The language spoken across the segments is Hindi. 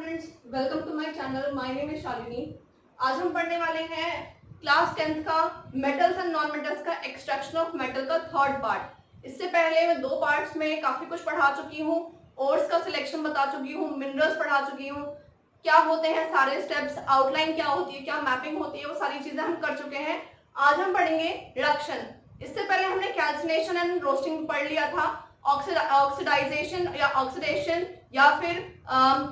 Students, welcome to my channel. My name is Shalini. आज हम पढ़ने वाले हैं क्लास 10th का मेटल्स एंड नॉन मेटल्स का एक्सट्रैक्शन ऑफ मेटल का थर्ड पार्ट। इससे पहले मैं 2 पार्ट्स में काफी कुछ पढ़ा चुकी हूँ। ओर्स का सिलेक्शन बता चुकी हूँ, मिनरल्स पढ़ा चुकी हूँ, क्या होते हैं सारे स्टेप्स, आउटलाइन क्या होती है, क्या मैपिंग होती है, वो सारी चीजें हम कर चुके हैं। आज हम पढ़ेंगे रिडक्शन। इससे पहले हमने कैल्सिनेशन एंड रोस्टिंग पढ़ लिया था, ऑक्सीडाइजेशन या ऑक्सीडेशन, या फिर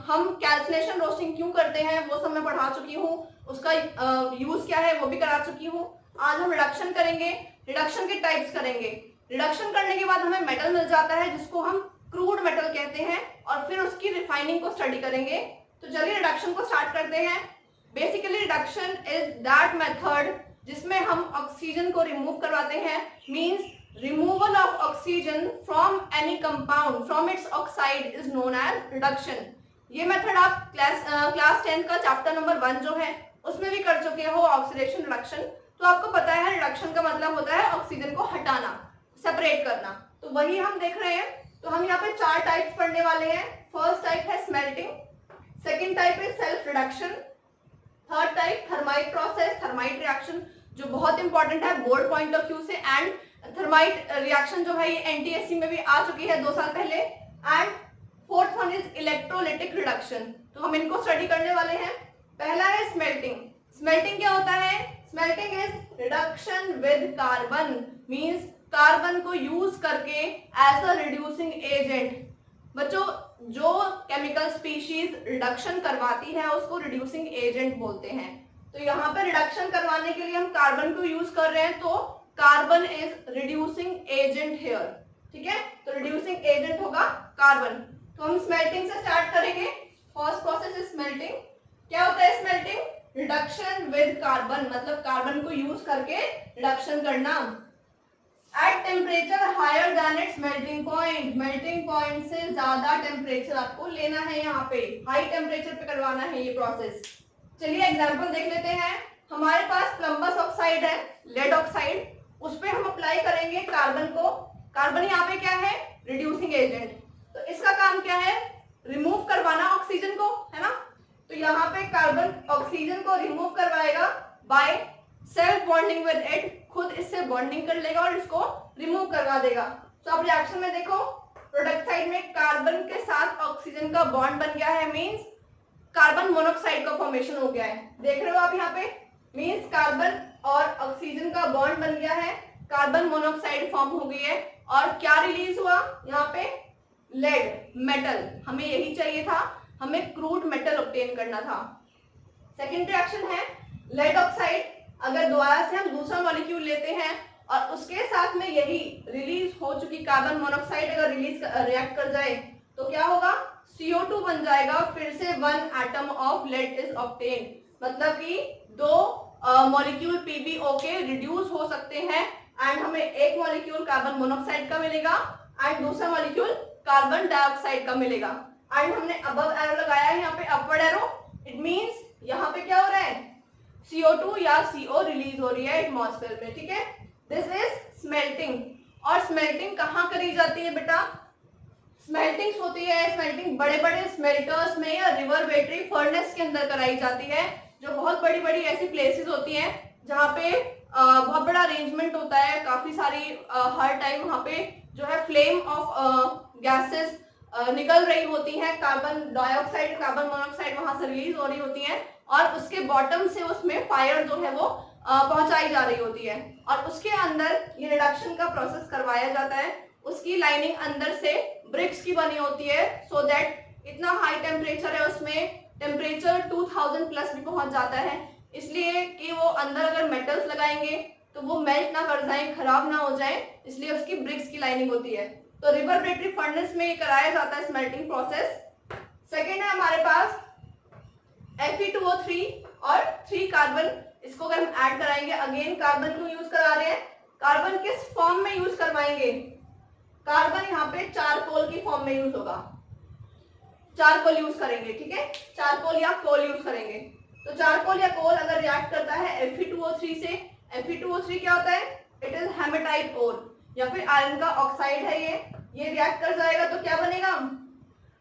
हम कैल्सिनेशन रोस्टिंग क्यों करते हैं वो सब मैं पढ़ा चुकी हूँ। उसका यूज क्या है वो भी करा चुकी हूँ। आज हम रिडक्शन करेंगे, रिडक्शन के टाइप्स करेंगे। रिडक्शन करने के बाद हमें मेटल मिल जाता है जिसको हम क्रूड मेटल कहते हैं, और फिर उसकी रिफाइनिंग को स्टडी करेंगे। तो चलिए रिडक्शन को स्टार्ट करते हैं। Basically reduction is that method जिसमें हम ऑक्सीजन को रिमूव करवाते हैं, means removal of oxygen from any compound from its oxide is known as reduction। ये मेथड आप क्लास 10 का चैप्टर नंबर 1 जो है उसमें भी कर चुके हो, ऑक्सीडेशन रिडक्शन। तो आपको पता है रिडक्शन का मतलब होता है ऑक्सीजन को हटाना, सेपरेट करना। तो वही हम देख रहे हैं। तो हम यहाँ पे 4 टाइप्स पढ़ने वाले हैं। फर्स्ट टाइप है स्मेल्टिंग, सेकेंड टाइप है self reduction, third type thermite process, thermite reaction जो बहुत इंपॉर्टेंट है बोर्ड पॉइंट ऑफ व्यू से, एंड थर्माइट रिएक्शन जो है ये एनटीएससी में भी आ चुकी है 2 साल पहले। And fourth one is electrolytic reduction. तो हम इनको स्टडी करने वाले हैं। पहला है स्मेल्टिंग। स्मेल्टिंग क्या होता है? Smelting is reduction with carbon, means carbon को यूज करके एज अ रिड्यूसिंग एजेंट। बच्चों, जो केमिकल स्पीशीज रिडक्शन करवाती है उसको रिड्यूसिंग एजेंट बोलते हैं। तो यहाँ पे रिडक्शन करवाने के लिए हम कार्बन को यूज कर रहे हैं, तो carbon is reducing agent here. ठीक है, तो रिड्यूसिंग एजेंट होगा कार्बन। तो हम स्मेल्टिंग से स्टार्ट करेंगे। First process is smelting. क्या होता है स्मेल्टिंग? रिडक्शन विद कार्बन, मतलब कार्बन को यूज करके रिडक्शन करना। At temperature higher than its melting point, melting point से ज्यादा टेम्परेचर आपको लेना है, यहाँ पे हाई टेम्परेचर पे करवाना है ये प्रोसेस। चलिए एग्जांपल देख लेते हैं। हमारे पास प्लम्बस ऑक्साइड है, लेड ऑक्साइड, उस पे हम अप्लाई करेंगे कार्बन को। कार्बन यहाँ पे क्या है? Reducing agent. तो इसका काम क्या है? रिमूव करवाना ऑक्सीजन को, है ना। तो यहाँ पे कार्बन ऑक्सीजन को रिमूव करवाएगा by self bonding with it, खुद इससे बॉन्डिंग कर लेगा और इसको रिमूव करवा देगा। तो अब रिएक्शन में देखो, प्रोडक्ट साइड में कार्बन के साथ ऑक्सीजन का बॉन्ड बन गया है, मींस कार्बन मोनोऑक्साइड का फॉर्मेशन हो गया है। देख रहे हो आप यहाँ पे, मींस कार्बन और ऑक्सीजन का बॉन्ड बन गया है, कार्बन मोनोऑक्साइड फॉर्म हो गई है। और क्या रिलीज हुआ यहाँ पे? Lead metal. हमें यही चाहिए था, हमें क्रूड मेटल ऑब्टेन करना था। सेकेंड रिएक्शन है लेड ऑक्साइड। अगर दोबारा से हम दूसरा मॉलिक्यूल लेते हैं और उसके साथ में यही रिलीज हो चुकी कार्बन मोनोऑक्साइड अगर रिएक्ट कर जाए तो क्या होगा? CO2 बन जाएगा, फिर से 1 atom of lead is obtain. मतलब कि 2 मॉलिक्यूल PbO के रिड्यूस हो सकते हैं, एंड हमें एक मॉलिक्यूल कार्बन मोनोऑक्साइड का मिलेगा एंड दूसरा मॉलिक्यूल कार्बन डाइऑक्साइड का मिलेगा। एंड हमने अबव एरो लगाया है यहाँ पे, अपवर्ड एरो। इट मींस यहाँ पे क्या हो रहा है? CO2 या CO रिलीज हो रही है एटमॉस्फेयर में। ठीक है, दिस इज स्मेल्टिंग। और स्मेल्टिंग कहाँ करी जाती है बेटा? स्मेल्टिंग होती है, स्मेल्टिंग बड़े बड़े स्मेल्टर्स में या रिवर्बरेटरी फर्नेस के अंदर कराई जाती है, जो बहुत बड़ी बड़ी ऐसी प्लेसेस होती हैं जहाँ पे बहुत बड़ा अरेंजमेंट होता है, काफी सारी हर टाइम वहाँ पे जो है फ्लेम ऑफ गैसेस निकल रही होती हैं, कार्बन डाइऑक्साइड, कार्बन मोनोऑक्साइड वहां से रिलीज हो रही होती है, और उसके बॉटम से उसमें फायर जो है वो पहुंचाई जा रही होती है, और उसके अंदर ये रिडक्शन का प्रोसेस करवाया जाता है। उसकी लाइनिंग अंदर से ब्रिक्स की बनी होती है, सो दैट इतना हाई टेम्परेचर है उसमें, टेम्परेचर 2000 प्लस भी पहुंच जाता है, इसलिए कि वो अंदर अगर मेटल्स लगाएंगे तो वो मेल्ट ना कर जाए, खराब ना हो जाए, इसलिए उसकी ब्रिक्स की लाइनिंग होती है। तो रिवर्बरेटरी फर्नेस में कराया जाता है स्मेल्टिंग प्रोसेस। सेकेंड है हमारे पास Fe2O3 और 3 कार्बन, इसको अगर हम ऐड कराएंगे, अगेन कार्बन को यूज करा रहे हैं। कार्बन किस फॉर्म में यूज करवाएंगे? कार्बन यहाँ पे चारकोल की फॉर्म में यूज होगा, चारकोल यूज करेंगे। ठीक है, चारकोल या कोल यूज करेंगे। तो चारकोल या कोल अगर रिएक्ट करता है Fe2O3 से, Fe2O3 क्या होता है? इट इज हेमेटाइट ओर, या फिर आयरन का ऑक्साइड है ये रिएक्ट कर जाएगा तो क्या बनेगा?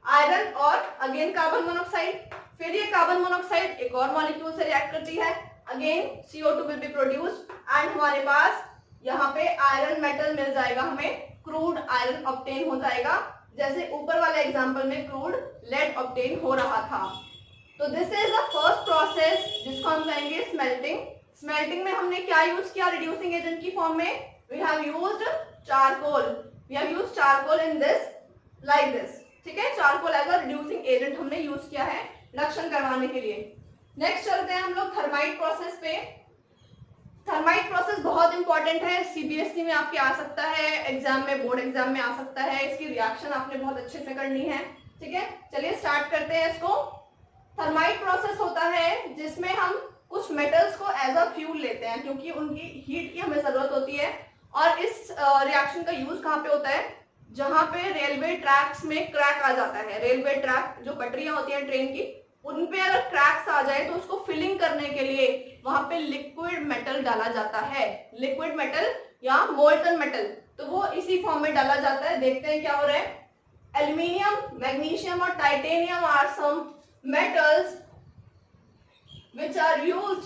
आयरन और अगेन कार्बन मोनोऑक्साइड। फिर ये कार्बन मोनोऑक्साइड एक और मॉलिक्यूल से रिएक्ट करती है, again CO2 will be produced and हमारे पास यहाँ पे आयरन मेटल मिल जाएगा, हमें क्रूड आयरन ऑब्टेन हो जाएगा, जैसे ऊपर वाले एग्जांपल में क्रूड लेड ऑब्टेन हो रहा था। तो this is the first process जिसको हम कहेंगे स्मेल्टिंग। स्मेल्टिंग में हमने क्या यूज किया रिड्यूसिंग एजेंट की फॉर्म में? We have used charcoal. We have used charcoal in this like this, ठीक है। Charcoal as a reducing agent हमने यूज किया है रिडक्शन करवाने के लिए। नेक्स्ट चलते हैं हम लोग थर्माइट प्रोसेस पे। थर्माइट प्रोसेस बहुत इंपॉर्टेंट है, CBSE में आपके आ सकता है, एग्जाम में, बोर्ड एग्जाम में आ सकता है। इसकी रिएक्शन आपने बहुत अच्छे से करनी है, ठीक है। चलिए स्टार्ट करते हैं इसको। थर्माइट प्रोसेस होता है जिसमें हम कुछ मेटल्स को एज अ फ्यूल लेते हैं, क्योंकि उनकी हीट की हमें जरूरत होती है। और इस रिएक्शन का यूज कहाँ पे होता है? जहाँ पे रेलवे ट्रैक्स में क्रैक आ जाता है। रेलवे ट्रैक जो पटरियां होती हैं ट्रेन की, उन पे अगर क्रैक्स आ जाए तो उसको फिलिंग करने के लिए वहां पे लिक्विड मेटल डाला जाता है, लिक्विड मेटल या मोल्टन मेटल। तो वो इसी फॉर्म में डाला जाता है। देखते हैं क्या हो रहा है। एल्यूमिनियम, मैग्नीशियम और titanium are some metals which are used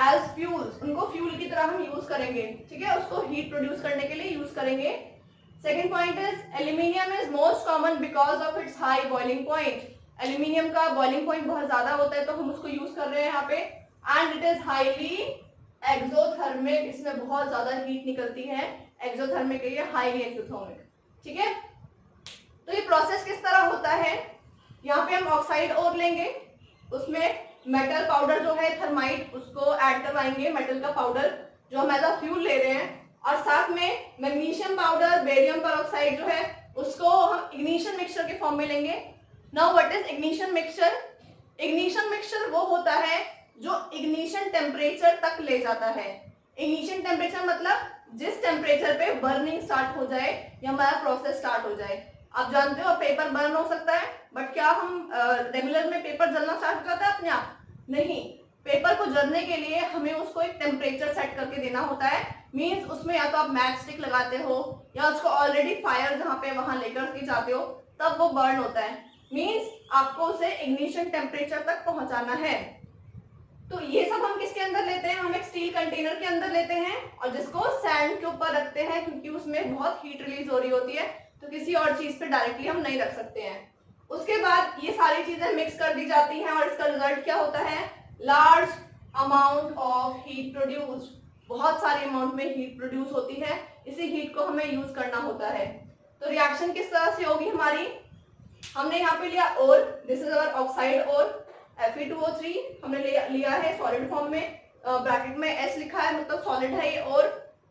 as fuels. उनको फ्यूल की तरह हम यूज करेंगे, ठीक है, उसको हीट प्रोड्यूस करने के लिए यूज करेंगे। Second point is aluminium is most common because of its high boiling point. Aluminium का बॉइलिंग पॉइंट बहुत ज्यादा होता है तो हम उसको यूज कर रहे हैं यहाँ पे। And it is highly exothermic, इसमें बहुत ज्यादा हीट निकलती है। एक्सोथर्मिक है ये, हाईली एक्सोथर्मिक, ठीक है। तो ये प्रोसेस किस तरह होता है? यहाँ पे हम ऑक्साइड और लेंगे, उसमें मेटल पाउडर जो है थर्माइट उसको ऐड करवाएंगे, मेटल का पाउडर जो हम एज अ फ्यूल ले रहे हैं। और साथ में मैग्नीशियम पाउडर, बेरियम पेरोक्साइड जो है उसको हम इग्निशन मिक्सचर के फॉर्म में लेंगे। Now what is ignition mixture? Ignition mixture वो होता है जो इग्निशन टेम्परेचर तक ले जाता है। इग्निशन टेम्परेचर मतलब जिस टेम्परेचर पे बर्निंग स्टार्ट हो जाए या हमारा प्रोसेस स्टार्ट हो जाए। आप जानते हो पेपर बर्न हो सकता है, बट क्या हम रेगुलर में पेपर जलना स्टार्ट हो जाता है अपने आप? नहीं, पेपर को जलने के लिए हमें उसको एक टेम्परेचर सेट करके देना होता है। मींस उसमें या तो आप मैच स्टिक लगाते हो या उसको ऑलरेडी फायर जहाँ पे वहां लेकर के जाते हो, तब वो बर्न होता है। मींस आपको उसे इग्निशन टेम्परेचर तक पहुंचाना है। तो ये सब हम किसके अंदर लेते हैं? हम एक स्टील कंटेनर के अंदर लेते हैं और जिसको सैंड के ऊपर रखते हैं, क्योंकि उसमें बहुत हीट रिलीज हो रही होती है, तो किसी और चीज पे डायरेक्टली हम नहीं रख सकते हैं। उसके बाद ये सारी चीजें मिक्स कर दी जाती हैं और इसका रिजल्ट क्या होता है? Large amount of heat produce. बहुत सारे अमाउंट में हीट प्रोड्यूस होती है, इसी हीट को हमें यूज करना होता है। तो रिएक्शन किस तरह से होगी हमारी? हमने यहाँ पे लिया ore, this is our oxide ore, Fe2O3 हमने लिया है सॉलिड फॉर्म में, ब्रैकेट में S लिखा है, मतलब सॉलिड है ये। और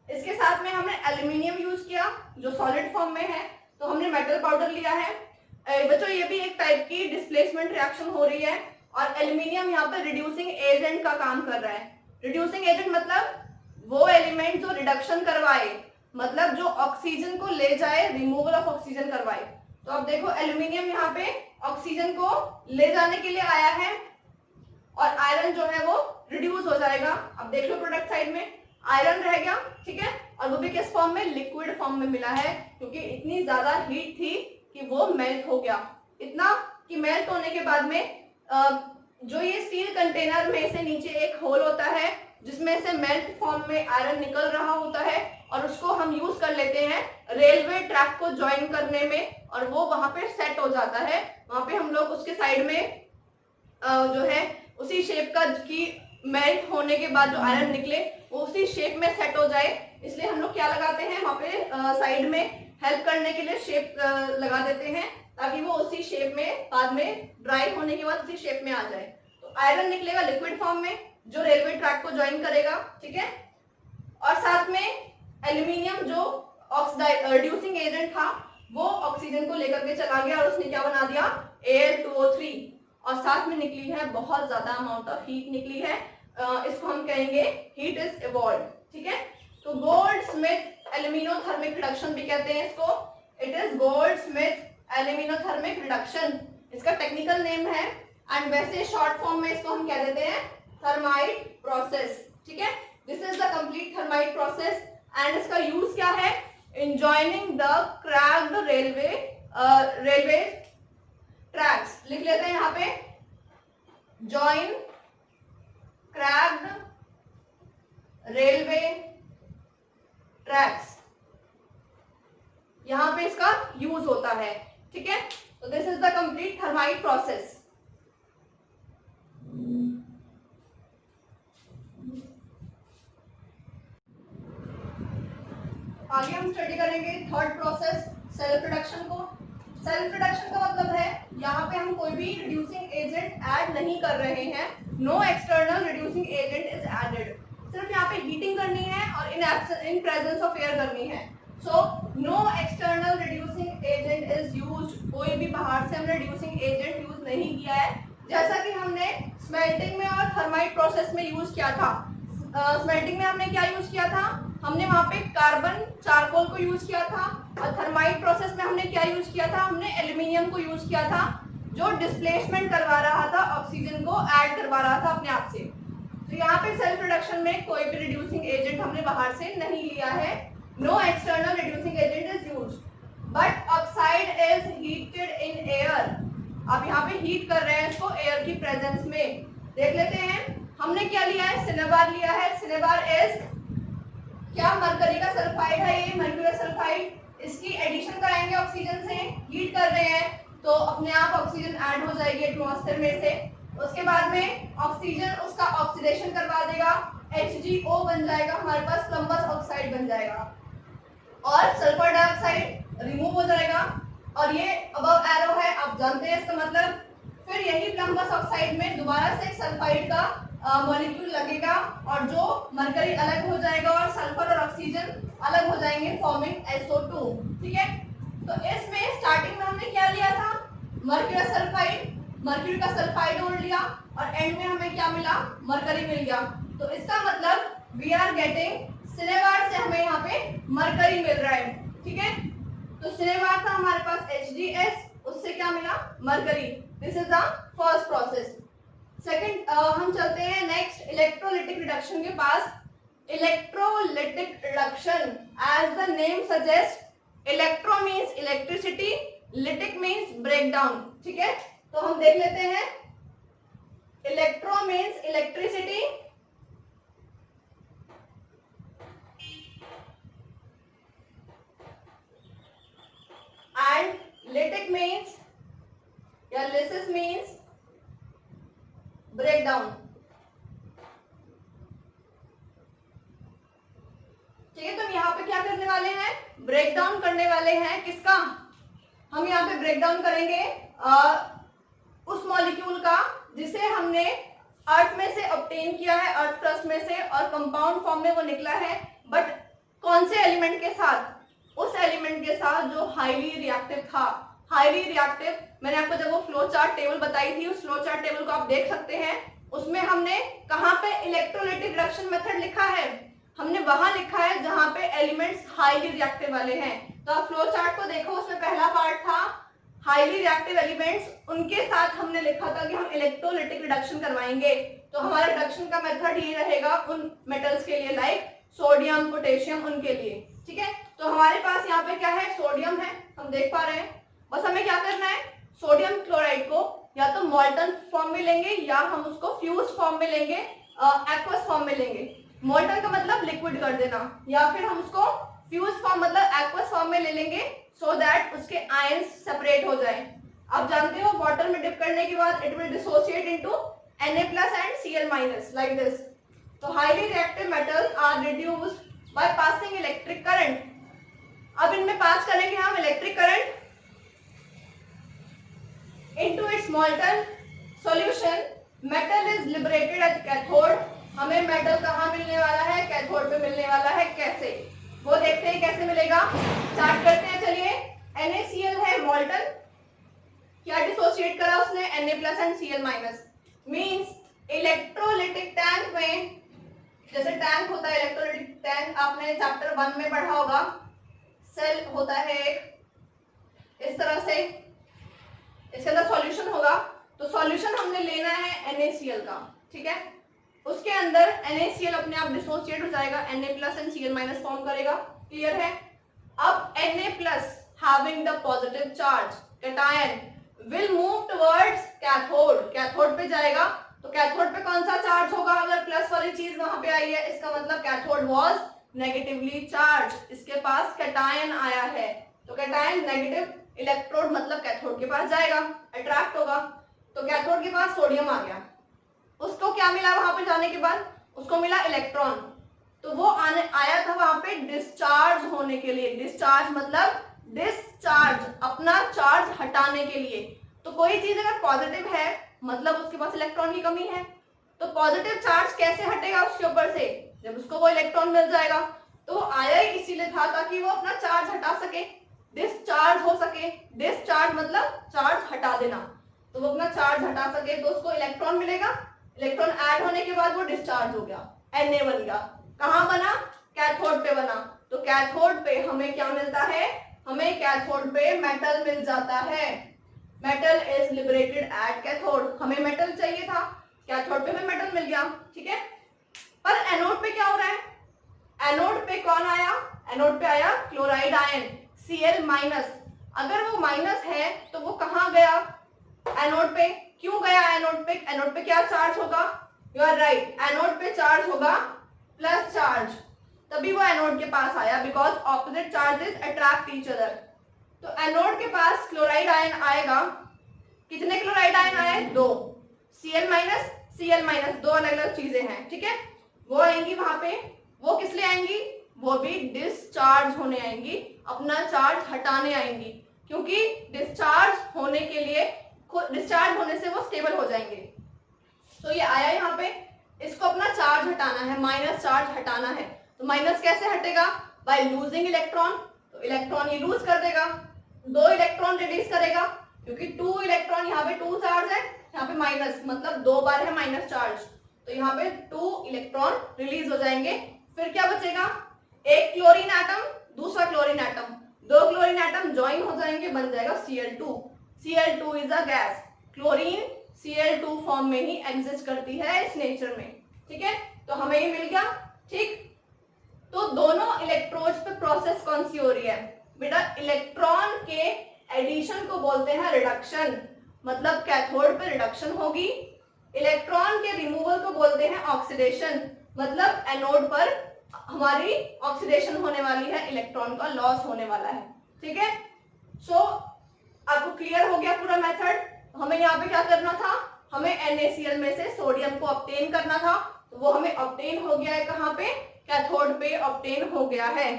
इसके साथ में हमने एल्यूमिनियम यूज किया जो सॉलिड फॉर्म में है, तो हमने मेटल पाउडर लिया है। बच्चों ये भी एक टाइप की डिस्प्लेसमेंट रिएक्शन हो रही है और एल्यूमिनियम यहाँ पे रिड्यूसिंग एजेंट का काम कर रहा है। रिड्यूसिंग एजेंट मतलब वो एलिमेंट जो रिडक्शन करवाए, मतलब जो ऑक्सीजन को ले जाए, रिमूवल ऑफ ऑक्सीजन करवाए। तो अब देखो एल्यूमिनियम यहाँ पे ऑक्सीजन को ले जाने के लिए आया है और आयरन जो है वो रिड्यूस हो जाएगा। अब देख लो प्रोडक्ट साइड में आयरन रह गया, ठीक है, और वो भी किस फॉर्म में? लिक्विड फॉर्म में मिला है, क्योंकि इतनी ज्यादा हीट थी कि वो मेल्ट हो गया। इतना कि मेल्ट होने के बाद में जो ये स्टील कंटेनर में से नीचे एक होल होता है जिसमें से मेल्ट फॉर्म में आयरन निकल रहा होता है और उसको हम यूज कर लेते हैं रेलवे ट्रैक को ज्वाइन करने में और वो वहां पे सेट हो जाता है। वहां पे हम लोग उसके साइड में जो है उसी शेप का की मेल्ट होने के बाद जो आयरन निकले वो उसी शेप में सेट हो जाए, इसलिए हम लोग क्या लगाते हैं वहां पे साइड में हेल्प करने के लिए शेप लगा देते हैं, ताकि वो उसी शेप में बाद में ड्राई होने के बाद उसी शेप में आ जाए। तो आयरन निकलेगा लिक्विड फॉर्म में जो रेलवे ट्रैक को ज्वाइन करेगा, ठीक है। और साथ में एल्यूमिनियम जो रिड्यूसिंग एजेंट था वो ऑक्सीजन को लेकर के चला गया और उसने क्या बना दिया? Al2O3। और साथ में निकली है बहुत ज्यादा अमाउंट ऑफ हीट निकली है, इसको हम कहेंगे हीट इज इवॉल्व्ड, ठीक है। तो गोल्डस्मिथ एल्यूमिनोथर्मिक रिडक्शन भी कहते हैं इसको। इट इज गोल्डस्मिथ एल्यूमिनोथर्मिक रिडक्शन इसका टेक्निकल नेम है, एंड वैसे शॉर्ट फॉर्म में इसको हम कह देते हैं थर्माइट प्रोसेस, ठीक है। This is the complete thermite process and इसका यूज क्या है? In joining the cracked railway tracks लिख लेते हैं यहाँ पे, जॉइन क्रैक्ड रेलवे ट्रैक्स, यहां पे इसका यूज होता है। ठीक है, तो this is the complete thermite process. आगे हम स्टडी करेंगे थर्ड प्रोसेस, सेल्फ रिडक्शन को। सेल्फ रिडक्शन का मतलब है यहाँ पे हम कोई भी रिड्यूसिंग एजेंट ऐड नहीं कर रहे हैं, no external reducing agent is added, सिर्फ यहाँ पे हीटिंग करनी है और इन प्रेजेंस ऑफ एयर करनी है। So no external reducing agent is used, कोई भी बाहर से हमने रिड्यूसिंग एजेंट यूज नहीं किया है, जैसा कि हमने स्मेल्टिंग में और थर्माइट प्रोसेस में यूज किया था। स्मेल्टिंग में हमने क्या यूज किया था, हमने वहां पे कार्बन चारकोल को यूज किया था, और थर्माइट प्रोसेस में हमने क्या यूज किया था, हमने एल्यूमिनियम को यूज किया था, जो डिस्प्लेसमेंट करवा रहा था, ऑक्सीजन को ऐड करवा रहा था अपने आप से। तो यहाँ पे सेल्फ रिडक्शन में कोई भी रिड्यूसिंग एजेंट हमने बाहर से नहीं लिया है, no external reducing agent is used, but oxide is heated in air. अब यहाँ पे हीट कर रहे हैं इसको एयर की प्रेजेंस में। देख लेते हैं हमने क्या लिया है, सिनेबार लिया है। सिनेबार इज क्या, मरकरी का सल्फाइड है, ये मर्क्यूरस सल्फाइड, इसकी एडिशन कराएंगे ऑक्सीजन से, हीट कर रहे हैं तो अपने आप ऑक्सीजन ऐड हो जाएगी एटमॉस्फेयर में से। उसके बाद में ऑक्सीजन उसका ऑक्सीडेशन करवा देगा, HgO बन जाएगा हमारे पास, प्लम्बस ऑक्साइड बन जाएगा, और सल्फर डाइऑक्साइड रिमूव हो जाएगा। और ये अबव एरो है, आप जानते हैं इसका मतलब। फिर यही प्लम्बस ऑक्साइड में दोबारा से सल्फाइड का मॉलिक्यूल लगेगा, और जो मरकरी अलग हो जाएगा और सल्फर और ऑक्सीजन अलग हो जाएंगे, फॉर्मिंग SO2। ठीक है, तो इसमें स्टार्टिंग में हमने क्या लिया था, मर्क्यूरस सल्फाइड, मर्क्यूरी का सल्फाइड ओढ़ लिया, और एंड में हमें क्या मिला, मरकरी मिल गया। तो इसका मतलब वी आर गेटिंग, सिनेबार से हमें यहाँ पे मरकरी मिल रहा है। ठीक है, तो सिनेबार था हमारे पास HDS, उससे क्या मिला, mercury. This is the first process. Second, हम चलते हैं नेक्स्ट इलेक्ट्रोलिटिक रिडक्शन के पास। Electrolytic reduction, as the name suggest, electro means electricity, lytic means break down. ठीक है, तो हम देख लेते हैं, electro means electricity, and lytic means या lysis means breakdown। ठीक है, तो हम यहाँ पे क्या करने वाले हैं, ब्रेक डाउन करने वाले हैं। किसका, हम यहाँ पे ब्रेक डाउन करेंगे उस मॉलिक्यूल का जिसे हमने अर्थ में से ऑब्टेन किया है, अर्थ क्रस्ट में से, और कंपाउंड फॉर्म में वो निकला है, बट कौन से एलिमेंट के साथ, उस एलिमेंट के साथ जो हाईली रिएक्टिव था। हाईली रिएक्टिव, मैंने आपको जब वो फ्लो चार्ट टेबल बताई थी, उस फ्लो चार्ट टेबल को आप देख सकते हैं, उसमें हमने कहाँ पे इलेक्ट्रोलाइटिक रिडक्शन मेथड लिखा है, हमने वहां लिखा है जहां पे एलिमेंट्स हाईली रिएक्टिव वाले हैं। तो आप फ्लो चार्ट को देखो, उसमें पहला पार्ट था हाईली रिएक्टिव एलिमेंट्स, उनके साथ हमने लिखा था कि हम इलेक्ट्रोलाइटिक रिडक्शन करवाएंगे। तो हमारा रिडक्शन का मेथड ये रहेगा उन मेटल्स के लिए, लाइक सोडियम, पोटेशियम, उनके लिए। ठीक है, तो हमारे पास यहाँ पे क्या है, सोडियम है, हम देख पा रहे हैं। बस हमें क्या करना है, सोडियम क्लोराइड को या तो मोल्टन फॉर्म में लेंगे, या हम उसको फ्यूज फॉर्म में लेंगे, एक्वस फॉर्म में लेंगे। मोल्टन का मतलब लिक्विड कर देना, या फिर हम उसको फ्यूज फॉर्म मतलब एक्वस फॉर्म में ले लेंगे, सो दैट उसके आयंस सेपरेट हो जाए। आप जानते हो वाटर में डिप करने के बाद it will dissociate into Na+ and Cl- like this. तो highly reactive metals are reduced by passing electric current. अब इनमें पास करेंगे हम electric current into its molten solution, metal is liberated at cathode। हमें मेटल कहाँ मिलने वाला है, कैथोड पे मिलने वाला है। कैसे, वो देखते हैं कैसे मिलेगा, स्टार्ट करते हैं। चलिए, NaCl है मोल्टन, क्या डिसोसिएट करा उसने, Na+ and Cl-, means electrolytic tank में, जैसे टैंक होता है इलेक्ट्रोलिटिक टैंक, आपने चैप्टर 1 में पढ़ा होगा, सेल होता है एक इस तरह से, इसके अंदर सॉल्यूशन होगा। तो सॉल्यूशन हमने लेना है NaCl का। ठीक है, उसके अंदर NaCl अपने आप डिसोसिएट हो जाएगा, Na+ एंड Cl- फॉर्म करेगा। क्लियर है। अब Na+ having the positive charge cation will move towards cathode, cathode पे जाएगा। तो कैथोड पे कौन सा चार्ज होगा? अगर प्लस वाली चीज वहां पे आई है, इसका मतलब कैथोड वाज नेगेटिवली चार्ज, इसके पास कैटायन आया है। तो कैटायन नेगेटिव इलेक्ट्रोड मतलब कैथोड के पास जाएगा, अट्रैक्ट होगा। तो कैथोड के पास सोडियम आ गया, उसको क्या मिला वहां पे जाने के बाद? उसको मिला इलेक्ट्रॉन। तो वो आया था वहां पे डिस्चार्ज होने के लिए। डिस्चार्ज मतलब डिस्चार्ज, अपना चार्ज हटाने के लिए। तो कोई चीज अगर पॉजिटिव है मतलब उसके पास इलेक्ट्रॉन की कमी है। तो पॉजिटिव चार्ज कैसे हटेगा उसके ऊपर से? जब उसको वो इलेक्ट्रॉन मिल जाएगा। तो वो आया ही इसीलिए था ताकि वो अपना चार्ज हटा सके, डिस्चार्ज हो सके। डिस्चार्ज मतलब चार्ज हटा देना। तो वो अपना चार्ज हटा सके तो उसको इलेक्ट्रॉन मिलेगा, इलेक्ट्रॉन ऐड होने के बाद वो डिस्चार्ज हो गया, Na बन गया। कहाँ बना? कैथोड पे बना। तो कैथोड पे हमें क्या मिलता है? हमें कैथोड पे मेटल मिल जाता है। Metal is liberated at cathode. हमें मेटल चाहिए था, कैथोड पे हमें मेटल मिल गया, ठीक है। पर एनोड पे क्या हो रहा है? एनोड पे कौन आया? एनोड पे आया क्लोराइड आयन, Cl-। अगर वो माइनस है तो वो कहाँ गया? एनोड पे। क्यों गया एनोड पे? एनोड पे क्या चार्ज होगा? यू आर राइट, एनोड पे चार्ज होगा प्लस चार्ज, तभी वो एनोड के पास आया, because opposite charges attract each other. तो एनोड के पास क्लोराइड आयन आएगा। कितने क्लोराइड आयन आए? 2। Cl-, दो अलग अलग चीजें हैं, ठीक है। वो आएंगी वहां पे। वो किस लिए आएंगी? वो भी डिस्चार्ज होने आएंगी, अपना चार्ज हटाने आएंगी। क्योंकि डिस्चार्ज होने के लिए, डिस्चार्ज होने से वो स्टेबल हो जाएंगे। तो ये आया यहाँ पे, इसको अपना चार्ज हटाना है, माइनस चार्ज हटाना है। तो माइनस कैसे हटेगा? By losing electron. तो इलेक्ट्रॉन ये लूज कर देगा, 2 इलेक्ट्रॉन रिलीज करेगा, क्योंकि 2 इलेक्ट्रॉन, यहाँ पे 2 चार्ज है, यहाँ पे माइनस, मतलब 2 बार है माइनस चार्ज। तो यहाँ पे 2 इलेक्ट्रॉन रिलीज हो जाएंगे। फिर क्या बचेगा? एक क्लोरीन एटम, दूसरा chlorine atom, 2 chlorine atom join हो जाएंगे, बन जाएगा Cl2। Cl2 is a gas. Chlorine Cl2 form में ही एग्जिस्ट करती है इस नेचर में, ठीक है। तो हमें ये मिल गया, ठीक। तो दोनों इलेक्ट्रोड्स पे प्रोसेस कौन सी हो रही है बेटा? इलेक्ट्रॉन के एडिशन को बोलते हैं रिडक्शन, मतलब कैथोड पे रिडक्शन होगी। इलेक्ट्रॉन के रिमूवल को बोलते हैं ऑक्सीडेशन, मतलब एनोड पर हमारी ऑक्सीडेशन होने वाली है, इलेक्ट्रॉन का लॉस होने वाला है, ठीक है। सो आपको क्लियर हो गया पूरा मेथड? हमें यहाँ पे क्या करना था? हमें NaCl में से सोडियम को ऑब्टेन करना था। तो वो हमें ऑब्टेन हो गया है, कहाँ पे? कैथोड पे ऑब्टेन हो गया है।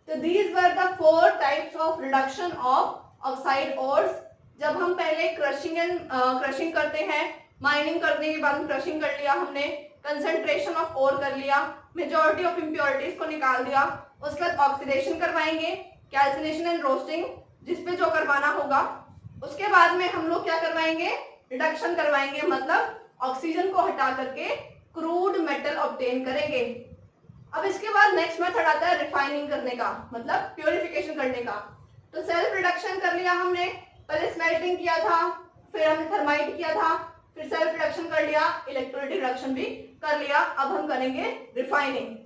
तो these were the 4 types of reduction of oxide ores. जब हम पहले क्रशिंग करते हैं, माइनिंग करने के बाद क्रशिंग कर लिया हमने, कंसंट्रेशन ऑफ ओर कर लिया, मेजॉरिटी ऑफ इम्प्योरिटीज को निकाल दिया, उसके बाद ऑक्सीडेशन करवाएंगे, कैल्सिनेशन एंड रोस्टिंग, जिसपे जो करवाना होगा। उसके बाद में हम लोग क्या करवाएंगे? रिडक्शन करवाएंगे, मतलब ऑक्सीजन को हटा करके क्रूड मेटल ऑब्टेन करेंगे। अब इसके बाद नेक्स्ट मेथड आता है रिफाइनिंग करने का, मतलब प्योरिफिकेशन करने का। तो सेल्फ रिडक्शन कर लिया हमने, पहले स्मेल्टिंग किया था, फिर हमने थर्माइट किया था, फिर सेल्फ रिडक्शन कर लिया, इलेक्ट्रोलाइटिक रिडक्शन भी कर लिया। अब हम करेंगे रिफाइनिंग।